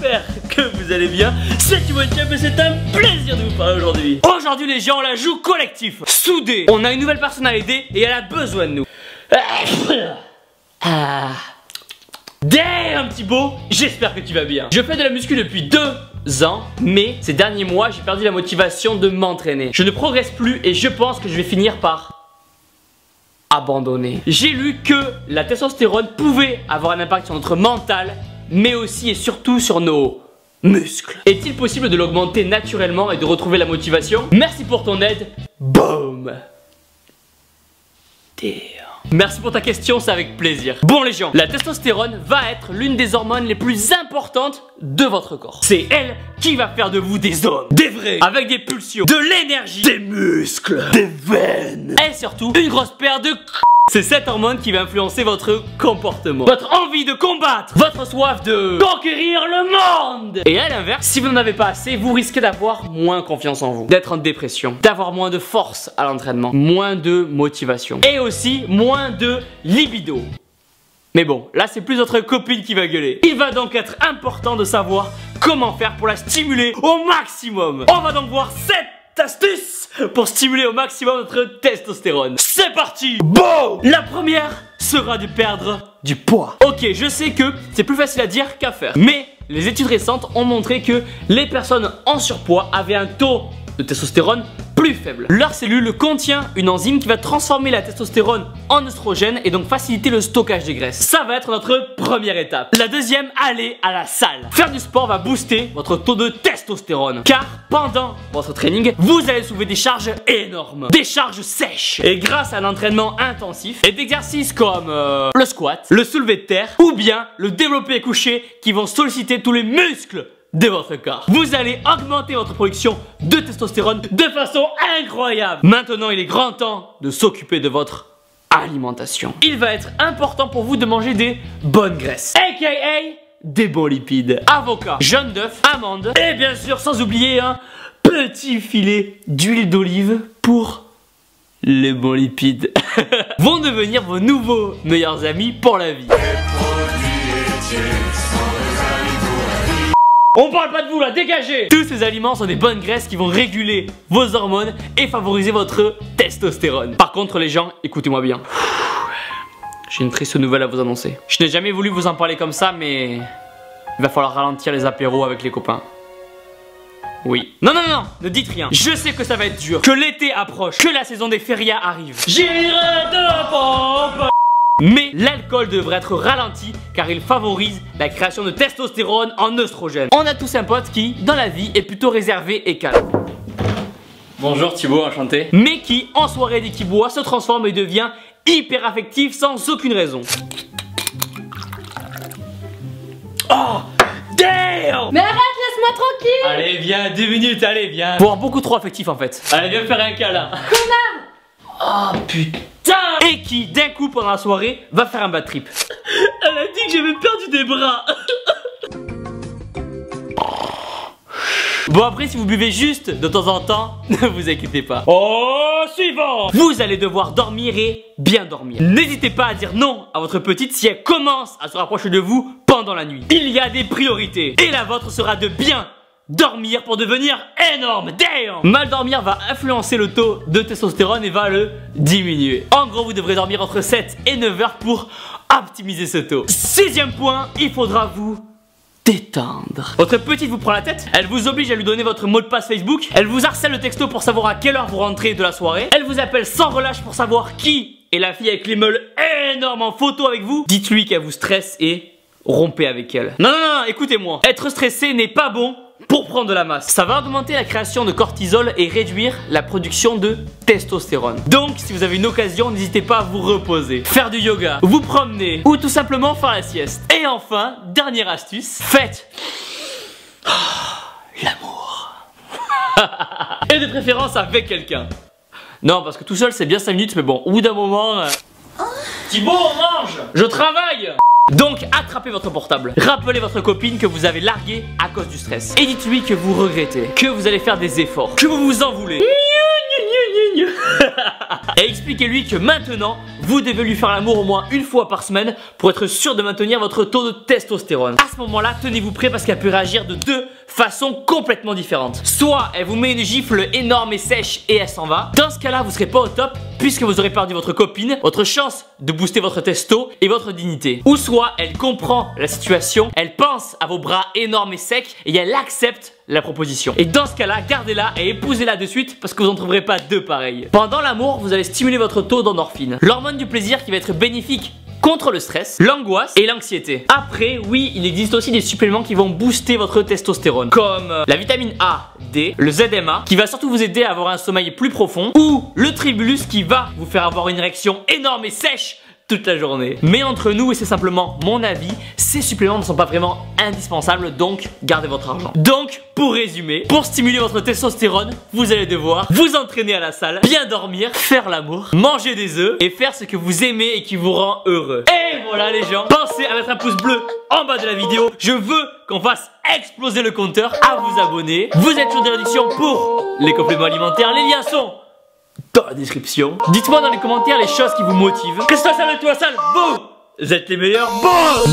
j'espère que vous allez bien. C'est Thibaut et c'est un plaisir de vous parler aujourd'hui. Aujourd'hui les gens, on la joue collectif, soudé. On a une nouvelle personne à aider et elle a besoin de nous. Damn Thibaut, j'espère que tu vas bien. Je fais de la muscu depuis 2 ans, mais ces derniers mois j'ai perdu la motivation de m'entraîner. Je ne progresse plus et je pense que je vais finir par abandonner. J'ai lu que la testostérone pouvait avoir un impact sur notre mental, mais aussi et surtout sur nos muscles. Est-il possible de l'augmenter naturellement et de retrouver la motivation? Merci pour ton aide. Boom. Merci pour ta question, c'est avec plaisir. Bon les gens, la testostérone va être l'une des hormones les plus importantes de votre corps. C'est elle qui va faire de vous des hommes, des vrais, avec des pulsions, de l'énergie, des muscles, des veines et surtout une grosse paire de C'est cette hormone qui va influencer votre comportement, votre envie de combattre, votre soif de conquérir le monde. Et à l'inverse, si vous n'en avez pas assez, vous risquez d'avoir moins confiance en vous, d'être en dépression, d'avoir moins de force à l'entraînement, moins de motivation et aussi moins de libido. Mais bon, là c'est plus votre copine qui va gueuler. Il va donc être important de savoir comment faire pour la stimuler au maximum. On va donc voir 7 astuces pour stimuler au maximum notre testostérone. C'est parti. Bon, la première sera de perdre du poids. Ok, je sais que c'est plus facile à dire qu'à faire, mais les études récentes ont montré que les personnes en surpoids avaient un taux de testostérone plus faible. Leur cellule contient une enzyme qui va transformer la testostérone en oestrogène et donc faciliter le stockage des graisses. Ça va être notre première étape. La deuxième, aller à la salle. Faire du sport va booster votre taux de testostérone, car pendant votre training, vous allez soulever des charges énormes, des charges sèches. Et grâce à un entraînement intensif et d'exercices comme le squat, le soulevé de terre ou bien le développé couché qui vont solliciter tous les muscles de votre corps, vous allez augmenter votre production de testostérone de façon incroyable. Maintenant, il est grand temps de s'occuper de votre alimentation. Il va être important pour vous de manger des bonnes graisses, aka des bons lipides. Avocat, jaune d'œuf, amandes et bien sûr, sans oublier un petit filet d'huile d'olive pour les bons lipides. Vont devenir vos nouveaux meilleurs amis pour la vie. On parle pas de vous là, dégagez! Tous ces aliments sont des bonnes graisses qui vont réguler vos hormones et favoriser votre testostérone. Par contre les gens, écoutez-moi bien. J'ai une triste nouvelle à vous annoncer. Je n'ai jamais voulu vous en parler comme ça, mais il va falloir ralentir les apéros avec les copains. Oui. Non, non, non, ne dites rien. Je sais que ça va être dur, que l'été approche, que la saison des férias arrive. J'irai de la pompe. Mais l'alcool devrait être ralenti car il favorise la création de testostérone en oestrogène. On a tous un pote qui, dans la vie, est plutôt réservé et calme. Bonjour Thibaut, enchanté. Mais qui, en soirée dès qu'il boit, se transforme et devient hyper affectif sans aucune raison. Oh, damn! Mais arrête, laisse-moi tranquille! Allez, viens, 2 minutes, allez, viens. Voire beaucoup trop affectif en fait. Allez, viens me faire un câlin. Connard! Oh putain! Et qui, d'un coup pendant la soirée, va faire un bad trip. Elle a dit que j'avais perdu des bras. Bon après, si vous buvez juste de temps en temps, ne vous inquiétez pas. Oh, suivant! Vous allez devoir dormir et bien dormir. N'hésitez pas à dire non à votre petite si elle commence à se rapprocher de vous pendant la nuit. Il y a des priorités. Et la vôtre sera de bien dormir pour devenir énorme. Damn! Mal dormir va influencer le taux de testostérone et va le diminuer. En gros, vous devrez dormir entre 7 et 9 heures pour optimiser ce taux. 6e point, il faudra vous détendre. Votre petite vous prend la tête, elle vous oblige à lui donner votre mot de passe Facebook, elle vous harcèle le texto pour savoir à quelle heure vous rentrez de la soirée, elle vous appelle sans relâche pour savoir qui est la fille avec les meules énormes en photo avec vous. Dites-lui qu'elle vous stresse et rompez avec elle. Non, non, non, écoutez-moi. Être stressé n'est pas bon pour prendre de la masse. Ça va augmenter la création de cortisol et réduire la production de testostérone. Donc si vous avez une occasion, n'hésitez pas à vous reposer, faire du yoga, vous promener ou tout simplement faire la sieste. Et enfin, dernière astuce, faites l'amour. Et de préférence avec quelqu'un. Non, parce que tout seul c'est bien 5 minutes, mais bon, au bout d'un moment... Thibaut, on mange. Je travaille. Donc attrapez votre portable, rappelez votre copine que vous avez largué à cause du stress et dites-lui que vous regrettez, que vous allez faire des efforts, que vous vous en voulez. Et expliquez-lui que maintenant vous devez lui faire l'amour au moins une fois par semaine pour être sûr de maintenir votre taux de testostérone. À ce moment-là, tenez-vous prêt parce qu'elle peut réagir de deux façons complètement différentes. Soit elle vous met une gifle énorme et sèche et elle s'en va. Dans ce cas-là, vous serez pas au top puisque vous aurez perdu votre copine, votre chance de booster votre testo et votre dignité. Ou soit elle comprend la situation, elle pense à vos bras énormes et secs et elle accepte la proposition. Et dans ce cas-là, gardez-la et épousez-la de suite parce que vous n'en trouverez pas deux pareils. Pendant l'amour, vous allez stimuler votre taux d'endorphine, l'hormone du plaisir qui va être bénéfique contre le stress, l'angoisse et l'anxiété. Après, oui, il existe aussi des suppléments qui vont booster votre testostérone, comme la vitamine A, D, le ZMA, qui va surtout vous aider à avoir un sommeil plus profond, ou le Tribulus qui va vous faire avoir une érection énorme et sèche toute la journée. Mais entre nous, et c'est simplement mon avis, ces suppléments ne sont pas vraiment indispensables, donc gardez votre argent. Donc, pour résumer, pour stimuler votre testostérone, vous allez devoir vous entraîner à la salle, bien dormir, faire l'amour, manger des œufs et faire ce que vous aimez et qui vous rend heureux. Et voilà les gens, pensez à mettre un pouce bleu en bas de la vidéo. Je veux qu'on fasse exploser le compteur, à vous abonner. Vous êtes sur des réductions pour les compléments alimentaires, les liens sont dans la description. Dites-moi dans les commentaires les choses qui vous motivent. Reste-toi salle, toi salle, vous êtes les meilleurs.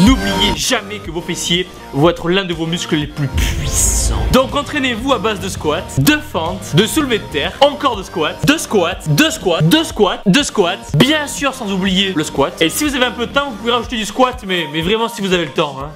N'oubliez jamais que vos fessiers vont être l'un de vos muscles les plus puissants. Donc entraînez-vous à base de squats, de fentes, de soulevés de terre, encore de squats, de squats, de squats, de squats, de squats. Bien sûr sans oublier le squat. Et si vous avez un peu de temps, vous pouvez rajouter du squat, mais vraiment si vous avez le temps, hein.